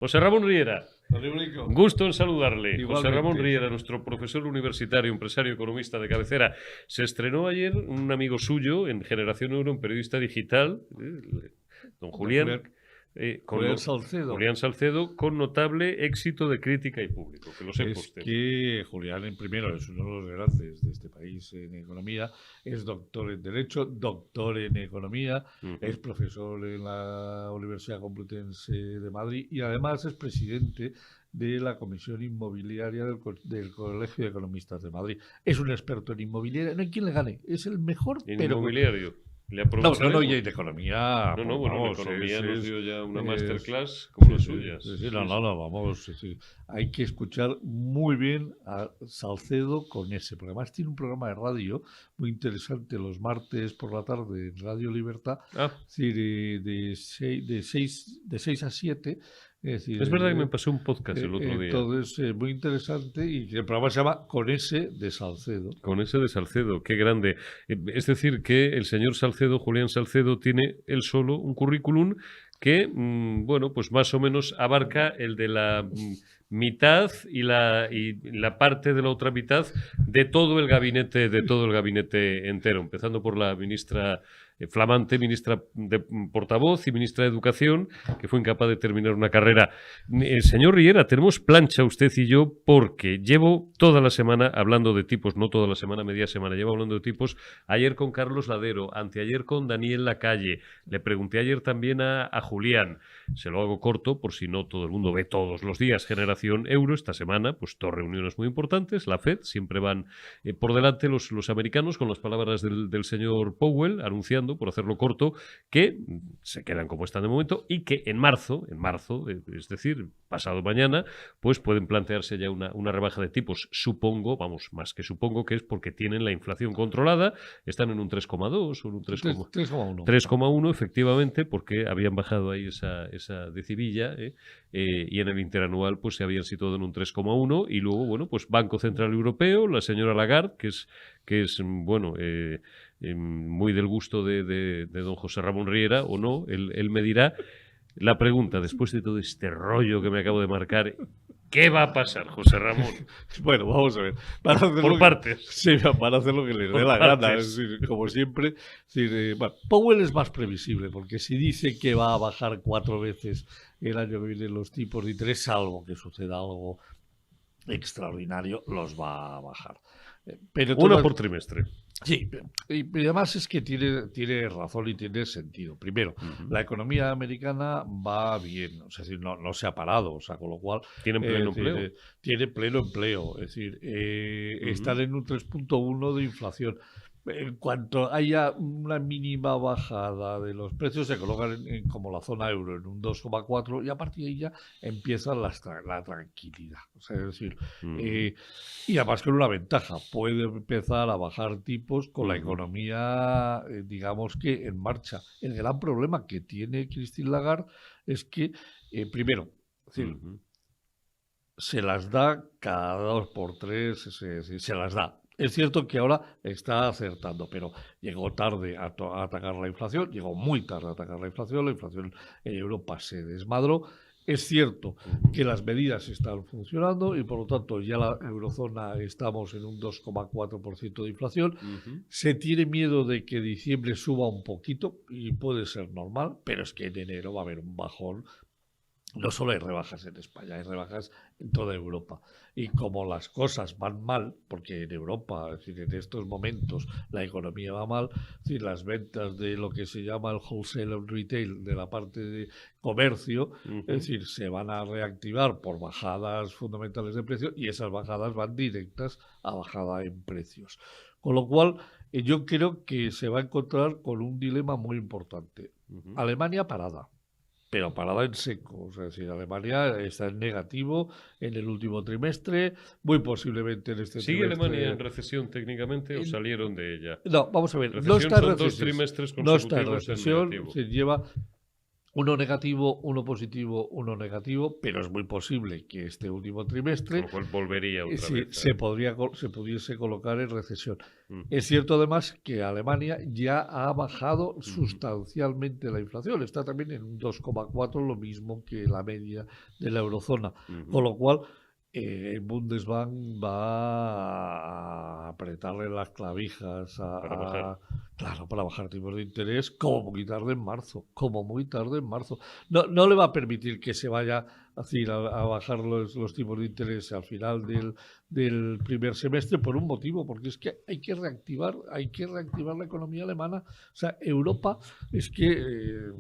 José Ramón Riera, Un gusto en saludarle. Igualmente. José Ramón Riera, nuestro profesor universitario, empresario, economista de cabecera. Se estrenó ayer un amigo suyo en Generación Euro, un periodista digital, don Julián, Julián Salcedo. Julián Salcedo, con notable éxito de crítica y público, que lo sepa Es usted. que Julián, en primero, es uno de los grandes de este país en economía, es doctor en Derecho, doctor en Economía, es profesor en la Universidad Complutense de Madrid y además es presidente de la Comisión Inmobiliaria del Colegio de Economistas de Madrid. Es un experto en inmobiliaria, no hay quien le gane, es el mejor, En pero... inmobiliario. Le No, aprovecharemos. y de economía. No, bueno, vamos, en economía nos dio ya una masterclass sí, como las sí, suyas. sí, vamos. Sí. Hay que escuchar muy bien a Salcedo con ese, porque además tiene un programa de radio muy interesante los martes por la tarde en Radio Libertad, de 6 a 7. Es verdad que me pasó un podcast el otro día. Entonces, muy interesante, y el programa se llama Con ese de Salcedo. Con ese de Salcedo, qué grande. Es decir, que el señor Salcedo, Julián Salcedo, tiene él solo un currículum que, bueno, pues más o menos abarca el de la mitad y la parte de la otra mitad de todo el gabinete entero, empezando por la ministra flamante, ministra de portavoz y ministra de Educación, que fue incapaz de terminar una carrera. Señor Riera, tenemos plancha usted y yo porque llevo toda la semana hablando de tipos, no toda la semana, media semana, llevo hablando de tipos, ayer con Carlos Ladero, anteayer con Daniel Lacalle, le pregunté ayer también a Julián, se lo hago corto por si no todo el mundo ve todos los días Generación Euro, esta semana pues dos reuniones muy importantes, la FED, siempre van por delante los americanos con las palabras del señor Powell anunciando, por hacerlo corto, que se quedan como están de momento y que en marzo, es decir, pasado mañana, pues pueden plantearse ya una rebaja de tipos. Supongo, vamos, más que supongo que es porque tienen la inflación controlada, están en un 3,2 o en un 3,1. 3,1, efectivamente, porque habían bajado ahí esa decibilla, y en el interanual pues se habían situado en un 3,1 y luego, bueno, pues Banco Central Europeo, la señora Lagarde, que es bueno, muy del gusto de don José Ramón Riera, o no, él me dirá. La pregunta, después de todo este rollo que me acabo de marcar, ¿qué va a pasar, José Ramón? Bueno, vamos a ver. Por partes. Sí, para hacer lo que les dé la gana. Es decir, como siempre. Bueno, Powell es más previsible, porque si dice que va a bajar 4 veces el año que viene los tipos de interés, salvo que suceda algo extraordinario, los va a bajar. Pero una por trimestre. Sí, y además es que tiene razón y tiene sentido. Primero, la economía americana va bien, o sea, es decir, no se ha parado, o sea, con lo cual... ¿Tienen pleno empleo? Tiene pleno empleo, es decir, están en un 3,1 de inflación. En cuanto haya una mínima bajada de los precios, se colocan como la zona euro en un 2,4 y a partir de ahí ya empieza la tranquilidad. O sea, es decir, y además con una ventaja, puede empezar a bajar tipos con la economía, digamos que en marcha. El gran problema que tiene Christine Lagarde es que, primero, es decir, se las da cada 2 por 3, se las da. Es cierto que ahora está acertando, pero llegó tarde a atacar la inflación, llegó muy tarde a atacar la inflación en Europa se desmadró. Es cierto que las medidas están funcionando y por lo tanto ya la eurozona estamos en un 2,4% de inflación. Se tiene miedo de que diciembre suba un poquito y puede ser normal, pero es que en enero va a haber un bajón. No solo hay rebajas en España, hay rebajas en toda Europa. Y como las cosas van mal, porque en Europa, es decir, en estos momentos la economía va mal, es decir, las ventas de lo que se llama el wholesale and retail, de la parte de comercio, es decir, se van a reactivar por bajadas fundamentales de precios y esas bajadas van directas a bajada en precios. Con lo cual, yo creo que se va a encontrar con un dilema muy importante. Alemania parada. Pero parada en seco, o sea, es decir, Alemania está en negativo en el último trimestre, muy posiblemente en este ¿Sigue trimestre... Alemania en recesión técnicamente o salieron de ella? No, vamos a ver, no está en recesión. No está en recesión, se lleva uno negativo, uno positivo, uno negativo, pero es muy posible que este último trimestre Con lo cual volvería otra vez. se pudiese colocar en recesión. Mm. Es cierto además que Alemania ya ha bajado sustancialmente la inflación, está también en un 2,4, lo mismo que la media de la eurozona, con lo cual el Bundesbank va a apretarle las clavijas Para bajar. Claro, para bajar tipos de interés como muy tarde en marzo, No, no le va a permitir que se vaya a bajar los tipos de interés al final del primer semestre por un motivo, porque es que hay que reactivar la economía alemana. O sea, Europa es que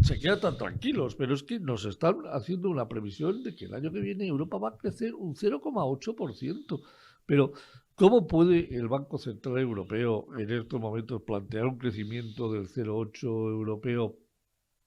se quedan tan tranquilos, pero es que nos están haciendo una previsión de que el año que viene Europa va a crecer un 0,8%. Pero ¿cómo puede el Banco Central Europeo en estos momentos plantear un crecimiento del 0,8 europeo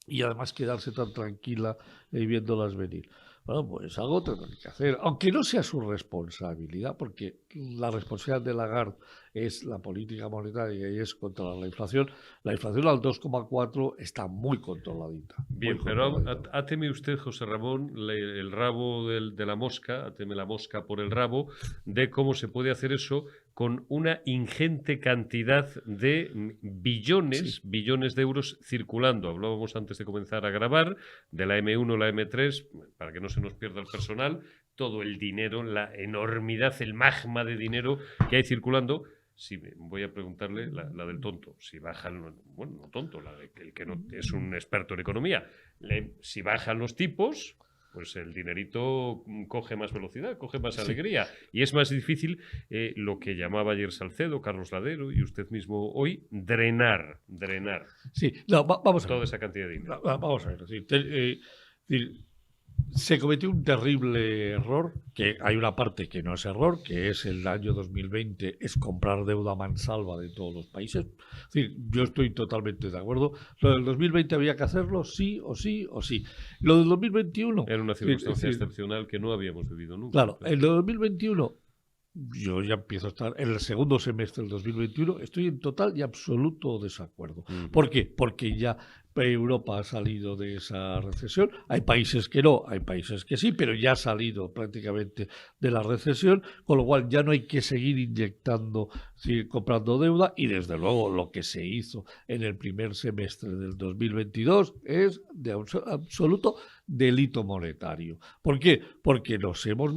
y además quedarse tan tranquila viéndolas venir? Bueno, pues algo tendrán que hacer, aunque no sea su responsabilidad, porque la responsabilidad de Lagarde es la política monetaria y es controlar la inflación. La inflación al 2,4 está muy controladita. Bien, muy pero controladita. áteme usted, José Ramón, el rabo de la mosca, áteme la mosca por el rabo, de cómo se puede hacer eso con una ingente cantidad de billones de euros circulando. Hablábamos antes de comenzar a grabar de la M1, la M3, para que no se nos pierda el personal, todo el dinero, la enormidad, el magma de dinero que hay circulando. Si voy a preguntarle la del tonto, si bajan, bueno, no tonto, el que no es un experto en economía, si bajan los tipos, pues el dinerito coge más velocidad, coge más alegría, y es más difícil lo que llamaba ayer Salcedo, Carlos Ladero y usted mismo hoy, drenar Sí, no, vamos a ver. toda esa cantidad de dinero. Vamos a ver. Se cometió un terrible error, que hay una parte que no es error, que es el año 2020, es comprar deuda a mansalva de todos los países. Es decir, yo estoy totalmente de acuerdo. Lo del 2020 había que hacerlo sí o sí o sí. Lo del 2021... Era una circunstancia excepcional que no habíamos vivido nunca. Claro, el de 2021... Yo ya empiezo a estar en el segundo semestre del 2021, estoy en total y absoluto desacuerdo. ¿Por qué? Porque ya Europa ha salido de esa recesión. Hay países que no, hay países que sí, pero ya ha salido prácticamente de la recesión, con lo cual ya no hay que seguir inyectando, seguir comprando deuda, y desde luego lo que se hizo en el primer semestre del 2022 es de absoluto delito monetario. ¿Por qué? Porque nos hemos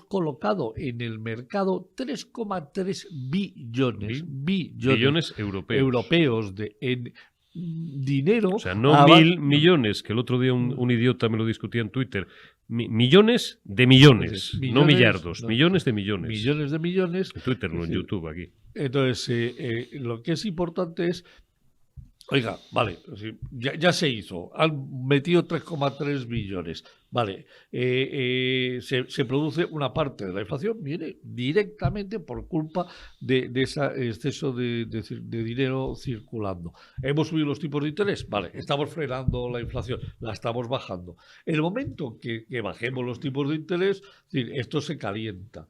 colocado en el mercado 3,3 billones europeos en dinero. O sea, no 1.000 millones, que el otro día un idiota me lo discutía en Twitter. Millones de millones, no millardos, no, millones de millones. Millones de millones. En Twitter, no en YouTube, aquí. Entonces, lo que es importante es, oiga, vale, ya se hizo, han metido 3,3 billones, vale, se produce una parte de la inflación, viene directamente por culpa de ese exceso de dinero circulando. Hemos subido los tipos de interés, vale, estamos frenando la inflación, la estamos bajando. En el momento que bajemos los tipos de interés, esto se calienta.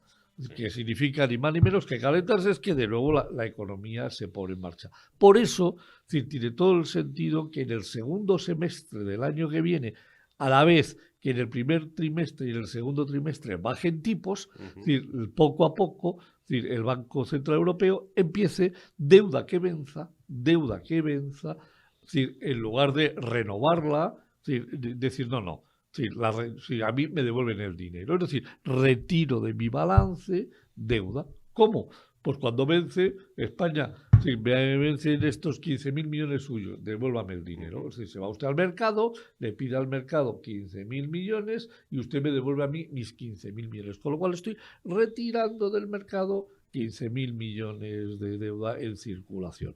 Que significa ni más ni menos que calentarse, es que de nuevo la economía se pone en marcha. Por eso, tiene todo el sentido que en el segundo semestre del año que viene, a la vez que en el primer trimestre y en el segundo trimestre bajen tipos, poco a poco, el Banco Central Europeo empiece deuda que venza, en lugar de renovarla, decir no. A mí me devuelven el dinero. Es decir, retiro de mi balance deuda. ¿Cómo? Pues cuando vence España, me vencen estos 15.000 millones suyos, devuélvame el dinero. O sea, se va usted al mercado, le pide al mercado 15.000 millones y usted me devuelve a mí mis 15.000 millones. Con lo cual estoy retirando del mercado 15.000 millones de deuda en circulación.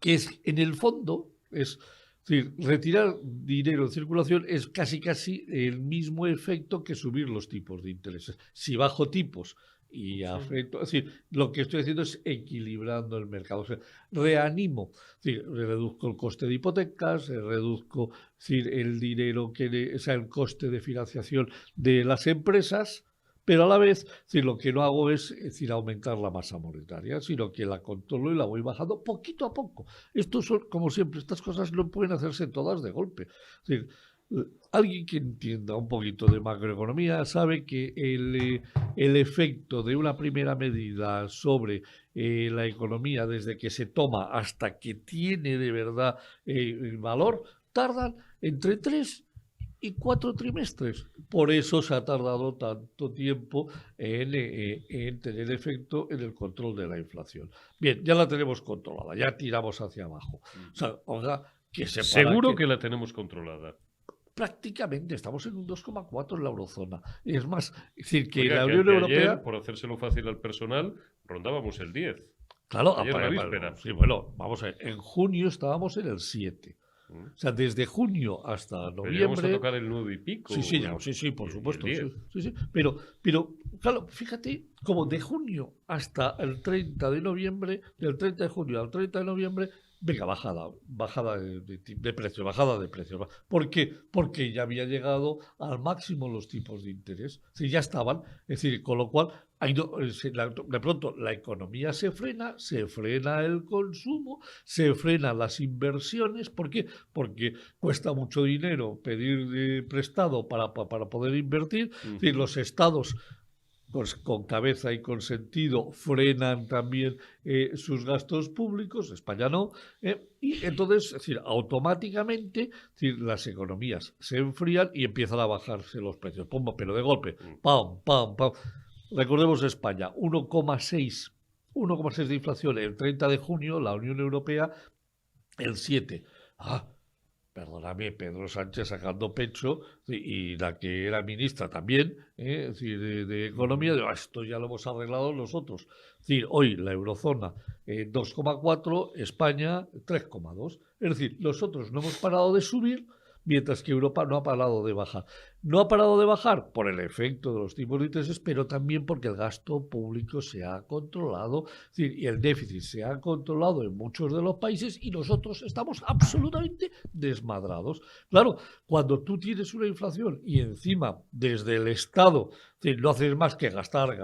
Que es, en el fondo, es... retirar dinero en circulación es casi el mismo efecto que subir los tipos de intereses. Si bajo tipos y afecto, es decir, lo que estoy haciendo es equilibrando el mercado. O sea, reanimo, reduzco el coste de hipotecas, reduzco el dinero el coste de financiación de las empresas, Pero a la vez, si lo que no hago es decir, aumentar la masa monetaria, sino que la controlo y la voy bajando poquito a poco. Esto son, como siempre, estas cosas no pueden hacerse todas de golpe. Es decir, alguien que entienda un poquito de macroeconomía sabe que el efecto de una primera medida sobre la economía, desde que se toma hasta que tiene de verdad valor, tardan entre 3 y 4 trimestres. Por eso se ha tardado tanto tiempo en tener efecto en el control de la inflación. Bien, ya la tenemos controlada, ya tiramos hacia abajo. O sea, que se Seguro que la tenemos controlada. Prácticamente estamos en un 2,4 en la eurozona. Es más, es decir, que Oiga, la Unión Europea... Ayer, por hacérselo fácil al personal, rondábamos el 10. Claro, Ayer la víspera. Sí, bueno, vamos a ver. En junio estábamos en el 7. O sea, desde junio hasta noviembre... Llegamos a tocar el 9 y pico. Sí, por supuesto. Sí. Pero, claro, fíjate, como de junio hasta el 30 de noviembre, del 30 de junio al 30 de noviembre, venga, bajada de precios. ¿Por qué? Porque ya había llegado al máximo los tipos de interés. Sí, ya estaban. Es decir, con lo cual, de pronto la economía se frena el consumo, se frenan las inversiones. ¿Por qué? Porque cuesta mucho dinero pedir prestado para poder invertir. Es decir, los estados, pues con cabeza y con sentido, frenan también sus gastos públicos, España no, y entonces, es decir, automáticamente, es decir, las economías se enfrían y empiezan a bajarse los precios, pero de golpe, pam. Recordemos España, 1,6 de inflación el 30 de junio, la Unión Europea el 7. Perdóname, Pedro Sánchez sacando pecho, y la que era ministra también, es decir, de Economía, esto ya lo hemos arreglado nosotros. Es decir, hoy la eurozona 2,4, España 3,2. Es decir, nosotros no hemos parado de subir, mientras que Europa no ha parado de bajar. No ha parado de bajar por el efecto de los tipos de intereses, pero también porque el gasto público se ha controlado, es decir, y el déficit se ha controlado en muchos de los países y nosotros estamos absolutamente desmadrados. Claro, cuando tú tienes una inflación y encima desde el Estado, es decir, no haces más que gastar,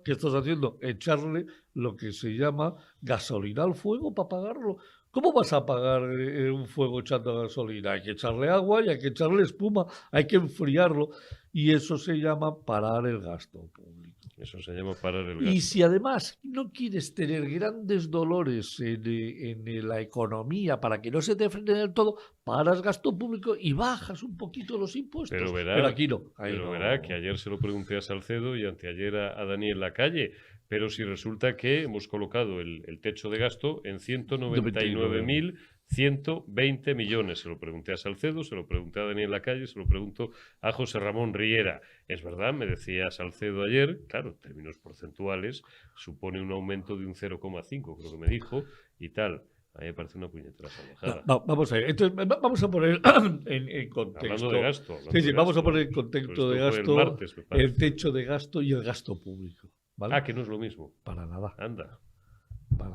¿qué estás haciendo? Echarle lo que se llama gasolina al fuego para pagarlo. ¿Cómo vas a apagar un fuego echando gasolina? Hay que echarle agua y hay que echarle espuma, hay que enfriarlo. Y eso se llama parar el gasto público. Eso se llama parar el gasto. Y si además no quieres tener grandes dolores en la economía para que no se te frene del todo, paras gasto público y bajas un poquito los impuestos. Pero aquí no. Verá que ayer se lo pregunté a Salcedo y anteayer a Daniel Lacalle. Pero si resulta que hemos colocado el techo de gasto en 199.120 millones. Se lo pregunté a Salcedo, se lo pregunté a Daniel Lacalle, se lo pregunto a José Ramón Riera. Es verdad, me decía Salcedo ayer, claro, en términos porcentuales, supone un aumento de un 0,5, creo que me dijo, y tal. A mí me parece una puñetera salvajada. Vamos a ver, entonces vamos a poner en contexto. Hablando de gasto. Vamos a poner en contexto de gasto el techo de gasto y el gasto público. ¿Vale? Que no es lo mismo. Para nada. Anda.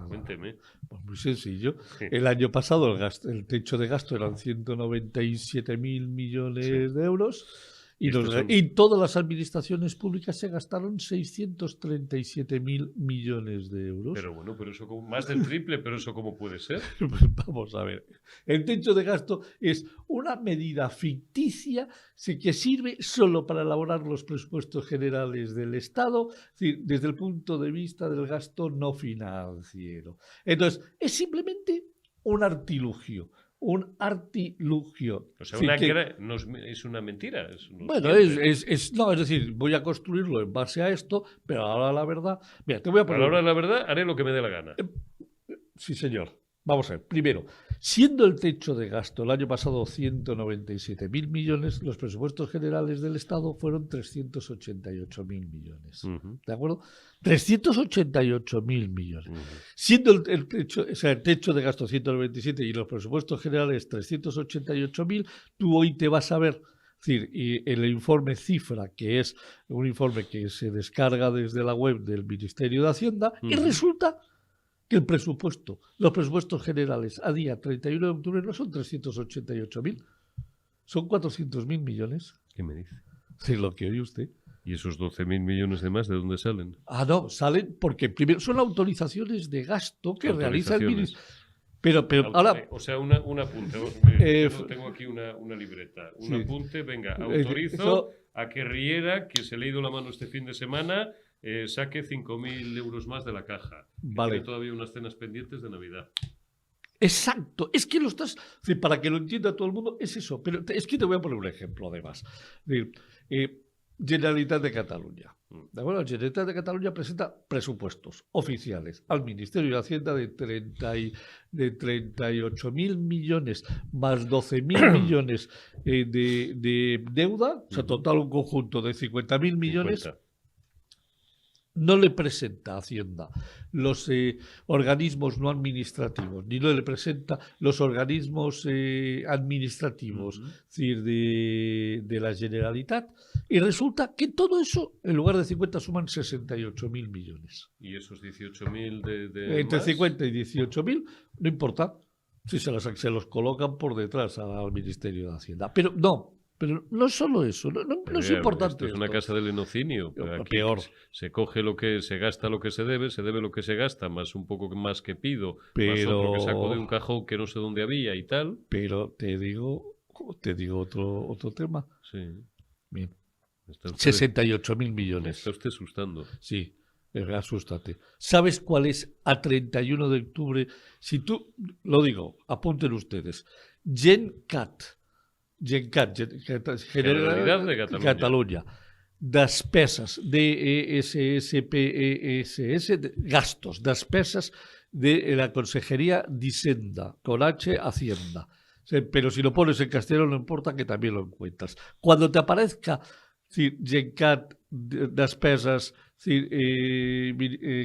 Cuénteme. Pues muy sencillo. Sí. El año pasado el techo de gasto eran 197.000 millones de euros y todas las administraciones públicas se gastaron 637.000 millones de euros. Pero bueno, eso como más del triple, pero eso ¿cómo puede ser? Pues vamos a ver. El techo de gasto es una medida ficticia que sirve solo para elaborar los presupuestos generales del Estado, es decir, desde el punto de vista del gasto no financiero. Entonces, es simplemente un artilugio. Un artilugio. O sea, es una mentira. Es decir, voy a construirlo en base a esto, pero ahora la verdad... Mira, te voy a poner... Ahora la verdad haré lo que me dé la gana. Sí, señor. Vamos a ver. Primero, siendo el techo de gasto el año pasado 197.000 millones, los presupuestos generales del Estado fueron 388.000 millones. ¿De acuerdo? 388.000 millones. Siendo el techo de gasto 197 y los presupuestos generales 388.000, tú hoy te vas a ver... Es decir, y el informe Cifra, que es un informe que se descarga desde la web del Ministerio de Hacienda, y resulta que los presupuestos generales a día 31 de octubre no son 388.000, son 400.000 millones. ¿Qué me dice? Sí, lo que oye usted. ¿Y esos 12.000 millones de más de dónde salen? Ah, no, salen porque primero son autorizaciones de gasto que realiza el Autorizaciones. ministerio. Pero ahora, O sea, un apunte. Tengo aquí una libreta. Un sí. apunte, venga, Eso- autorizo a que Riera, que se le ha ido la mano este fin de semana, saque 5.000 euros más de la caja. Vale. Tiene todavía unas cenas pendientes de Navidad. Exacto, es que lo estás, sí, para que lo entienda todo el mundo, es eso. Pero es que te voy a poner un ejemplo, además. Es decir, Generalitat de Cataluña. ¿De acuerdo? La Generalitat de Cataluña presenta presupuestos oficiales al Ministerio de Hacienda de 38.000 millones más 12.000 millones de deuda, o sea, total un conjunto de 50.000 millones. 50. No le presenta a Hacienda los organismos no administrativos, ni no le presenta los organismos administrativos, es decir, de la Generalitat, y resulta que todo eso, en lugar de 50, suman 68.000 millones. ¿Y esos 18.000 de Entre más? 50 y 18.000, no importa, si se los colocan por detrás al Ministerio de Hacienda. Pero no es solo eso, no es importante. Esto es una esto. casa de lenocinio. Aquí Peor. se coge lo que se gasta, lo que se debe lo que se gasta, más un poco más que pido, más Pero- otro que saco de un cajón que no sé dónde había y tal. Pero te digo otro tema. Sí. Bien. Está usted, 68.000 millones. está usted asustando. Sí, asústate. ¿Sabes cuál es a 31 de octubre? Si tú, lo digo, apunten ustedes. GenCat, Generalidad de Catalunya. Despeses, DESSPESS, gastos, despeses de la Consejería d'Hisenda, con H, Hacienda. Pero si lo pones en castellano no importa, que también lo encuentras. Cuando te aparezca GenCat, despeses,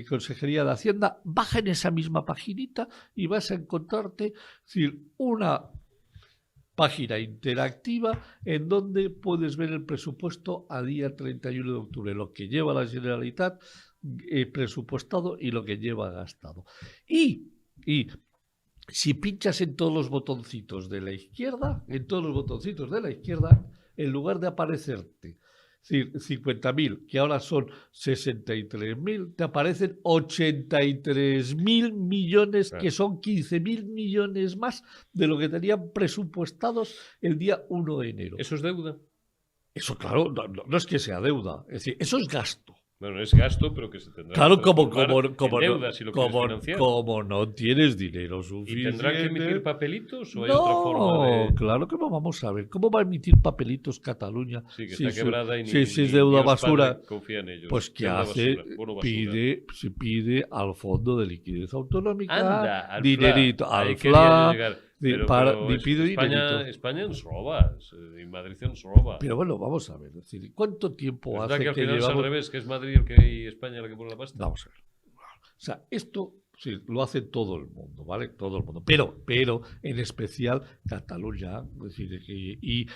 Consejería de Hacienda, baja en esa misma paginita y vas a encontrarte una página interactiva en donde puedes ver el presupuesto a día 31 de octubre, lo que lleva la Generalitat presupuestado y lo que lleva gastado. Y si pinchas en todos los botoncitos de la izquierda, en lugar de aparecerte 50.000, que ahora son 63.000, te aparecen 83.000 millones, Claro. que son 15.000 millones más de lo que tenían presupuestados el día 1 de enero. ¿Eso es deuda? Eso, claro, no es que sea deuda, es decir, eso es gasto. Bueno, es gasto, pero que se tendrá Claro, que como transformar en deuda si lo quieres financiar. como no tienes dinero ¿Y suficiente. tendrá que emitir papelitos o hay No, otra forma de...? claro que no. Vamos a ver. ¿Cómo va a emitir papelitos Cataluña? Sí, que si está quebrada y si es ni deuda Dios basura. Padre confía en ellos. Pues ¿qué Deuda hace? basura, bono basura. Se pide al Fondo de Liquidez Autonómica, Anda, al dinerito, FLA. Ahí al quería yo FLA, llegar. y pide dinerito. España ens roba, y Madrid ens roba. Pero bueno, vamos a ver. Es decir, ¿cuánto tiempo ¿Es hace verdad que al final es llevamos? al revés, que es Madrid y España la que pone la pasta? Vamos a ver. O sea, esto sí, lo hace todo el mundo, ¿vale? Todo el mundo. Pero en especial Cataluña. Es decir, ¿y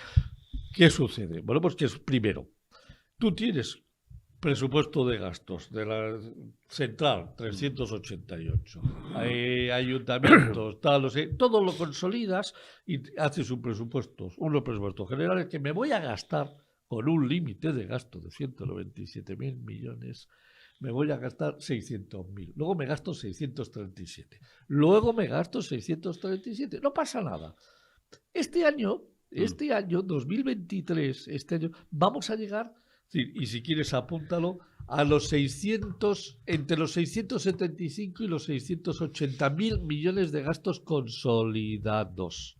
qué sucede? Bueno, pues que es primero, tú tienes presupuesto de gastos de la central, 388. Ayuntamientos, tal, no sé, todo lo consolidas y haces unos presupuestos generales que me voy a gastar con un límite de gasto de 197.000 millones. Me voy a gastar 600.000. Luego me gasto 637. Luego me gasto 637. No pasa nada. Este año 2023, vamos a llegar, y si quieres apúntalo, a los 600, entre los 675 y los 680.000 millones de gastos consolidados.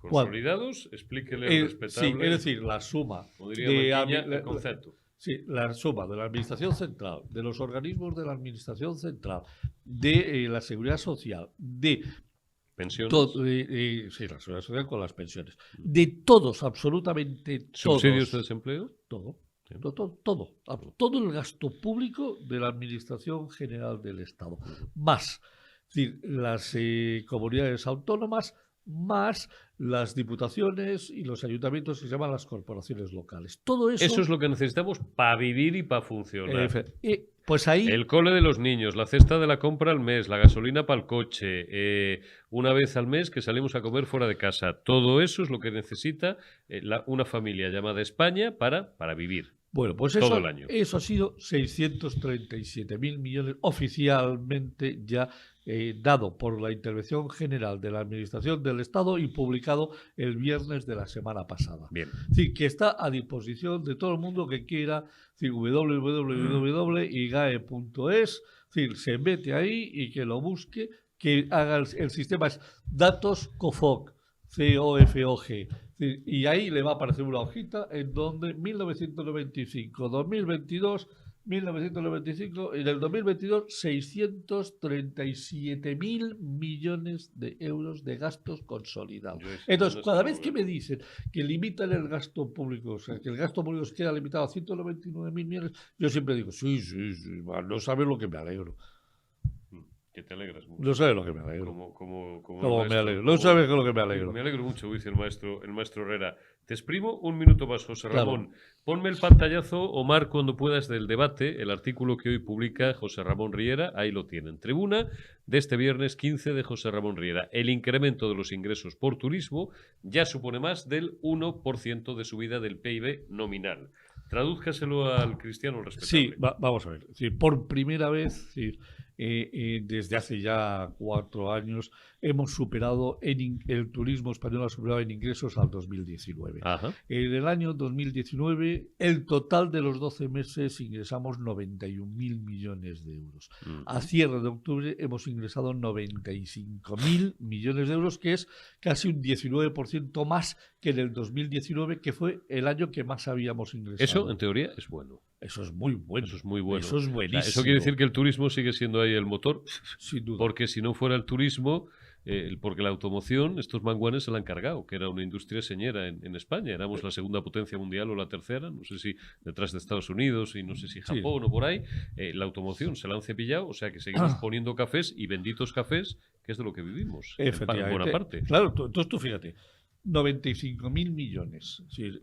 ¿Consolidados? Explíquele al respetable. Sí, es decir, la suma Como diría Maquiña, el concepto. Sí, la suma de la Administración Central, de los organismos de la Administración Central, de la Seguridad Social, de pensiones. Sí, la Seguridad Social con las pensiones. De todos, absolutamente todos. ¿Subsidios de desempleo? Todo. Todo el gasto público de la Administración General del Estado. Más las comunidades autónomas, más las diputaciones y los ayuntamientos que se llaman las corporaciones locales. Todo eso. Eso es lo que necesitamos para vivir y para funcionar. Pues ahí. El cole de los niños, la cesta de la compra al mes, la gasolina para el coche, una vez al mes que salimos a comer fuera de casa. Todo eso es lo que necesita una familia llamada España para vivir. Bueno, pues todo el año. Eso ha sido 637.000 millones oficialmente ya dado por la intervención general de la Administración del Estado y publicado el viernes de la semana pasada. Bien. Es decir, que está a disposición de todo el mundo que quiera, www.igae.es, es decir, se mete ahí y que lo busque, que haga el sistema, es datos COFOG, COFOG. Y ahí le va a aparecer una hojita en donde 1995, 2022, 1995 y en el 2022 637.000 millones de euros de gastos consolidados. Entonces, cada vez que me dicen que limitan el gasto público, o sea, que el gasto público se queda limitado a 199.000 millones, yo siempre digo, sí, no sabes lo que me alegro. Que te alegras mucho. No sabes lo que me alegro. Como me alegro. No sabes lo que me alegro. Me alegro mucho, dice el maestro Herrera. Te exprimo un minuto más, José Ramón. Claro. Ponme el pantallazo, Omar, cuando puedas, del debate, el artículo que hoy publica José Ramón Riera. Ahí lo tienen. Tribuna de este viernes 15 de José Ramón Riera. El incremento de los ingresos por turismo ya supone más del 1% de subida del PIB nominal. Tradúzcaselo al cristiano respetable. Sí, vamos a ver. Sí, por primera vez, sí, desde hace ya 4 años, hemos superado, el turismo español ha superado en ingresos al 2019. Ajá. En el año 2019, el total de los 12 meses ingresamos 91.000 millones de euros. A cierre de octubre hemos ingresado 95.000 millones de euros, que es casi un 19% más que en el 2019, que fue el año que más habíamos ingresado. Eso, en teoría, es bueno. Eso es muy bueno. Eso es muy bueno. Eso es buenísimo. O sea, eso quiere decir que el turismo sigue siendo ahí el motor. Sin duda. Porque si no fuera el turismo, porque la automoción, estos manguanes se la han cargado, que era una industria señera en España. Éramos la segunda potencia mundial o la tercera, no sé si detrás de Estados Unidos y no sé si Japón o por ahí. La automoción se la han cepillado, o sea que seguimos poniendo cafés y benditos cafés, que es de lo que vivimos. Efectivamente. En buena parte. Claro, entonces tú fíjate. 95.000 millones. Es decir,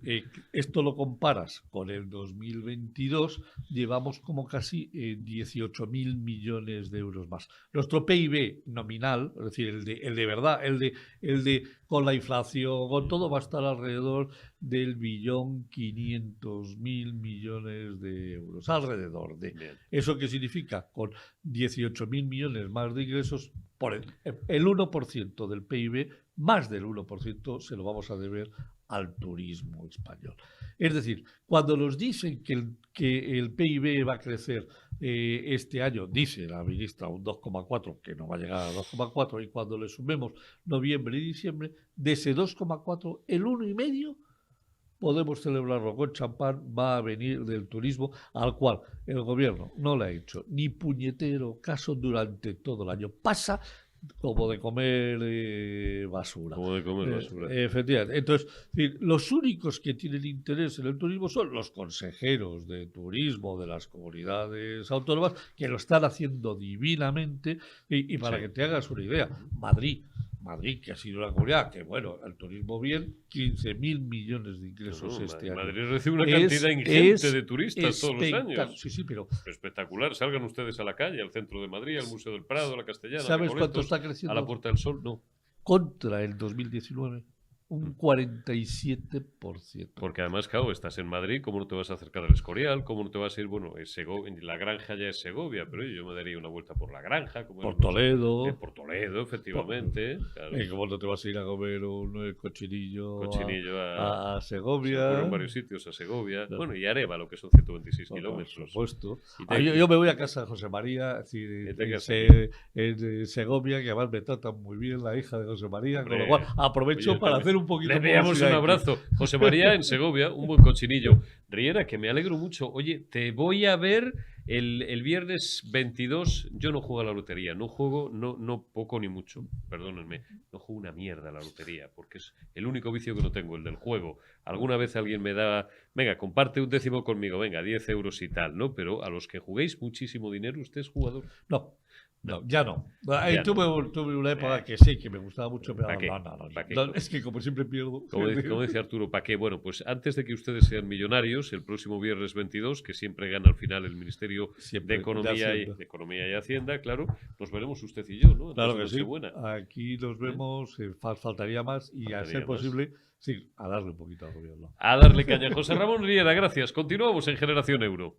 esto lo comparas con el 2022, llevamos como casi 18.000 millones de euros más. Nuestro PIB nominal, es decir, el de verdad, el de con la inflación, con todo, va a estar alrededor del 1.500.000 millones de euros. Alrededor de. Bien. ¿Eso qué significa? Con 18.000 millones más de ingresos, por el 1% del PIB, más del 1% se lo vamos a deber al turismo español. Es decir, cuando nos dicen que el PIB va a crecer este año, dice la ministra un 2,4, que no va a llegar a 2,4, y cuando le sumemos noviembre y diciembre, de ese 2,4, el 1,5 podemos celebrarlo con champán, va a venir del turismo, al cual el gobierno no le ha hecho ni puñetero caso durante todo el año. Pasa como de comer basura. Como de comer basura. Efectivamente. Entonces, los únicos que tienen interés en el turismo son los consejeros de turismo de las comunidades autónomas, que lo están haciendo divinamente. Y para que te hagas una idea, Madrid, que ha sido una comunidad que, bueno, el turismo bien, 15.000 millones de ingresos este año. Madrid recibe una cantidad ingente de turistas todos los años. Sí, pero espectacular. Salgan ustedes a la calle, al centro de Madrid, al Museo del Prado, a la Castellana. ¿Sabes cuánto está creciendo? A la Puerta del Sol, no. Contra el 2019. Un 47%. Porque además, claro, estás en Madrid, ¿cómo no te vas a acercar al Escorial? ¿Cómo no te vas a ir? Bueno, la Granja ya es Segovia, pero yo me daría una vuelta por la Granja. Por Toledo. Por Toledo, efectivamente. Claro. ¿Cómo no te vas a ir a comer un cochinillo a Segovia? Fueron varios sitios a Segovia. Claro. Bueno, y Arévalo, que son 126 kilómetros. Por supuesto. Yo me voy a casa de José María, en Segovia, que además me tratan muy bien la hija de José María, hombre, con lo cual aprovecho para hacer un poquito. Le enviamos un abrazo. José María en Segovia, un buen cochinillo. Riera, que me alegro mucho. Oye, te voy a ver el viernes 22. Yo no juego a la lotería. No juego, no poco ni mucho. Perdónenme. No juego una mierda a la lotería, porque es el único vicio que no tengo, el del juego. Alguna vez alguien me da, venga, comparte un décimo conmigo, venga, 10 euros y tal, ¿no? Pero a los que juguéis muchísimo dinero, ¿usted es jugador? No. No, ya no. Ahí Ya tuve una época que sí, que me gustaba mucho, pero ¿Pa qué? no. ¿Pa qué? No, es que como siempre pierdo. Como dice Arturo, ¿para qué? Bueno, pues antes de que ustedes sean millonarios, el próximo viernes 22, que siempre gana al final el Ministerio Siempre, de Economía ya de Economía y Hacienda, claro, nos veremos usted y yo, ¿no? Claro Antes que de sí. Nochebuena. Aquí nos vemos, faltaría más y a Faltaría ser más. posible, sí, a darle un poquito al gobierno. A darle caña. José Ramón Riera, gracias. Continuamos en Generación Euro.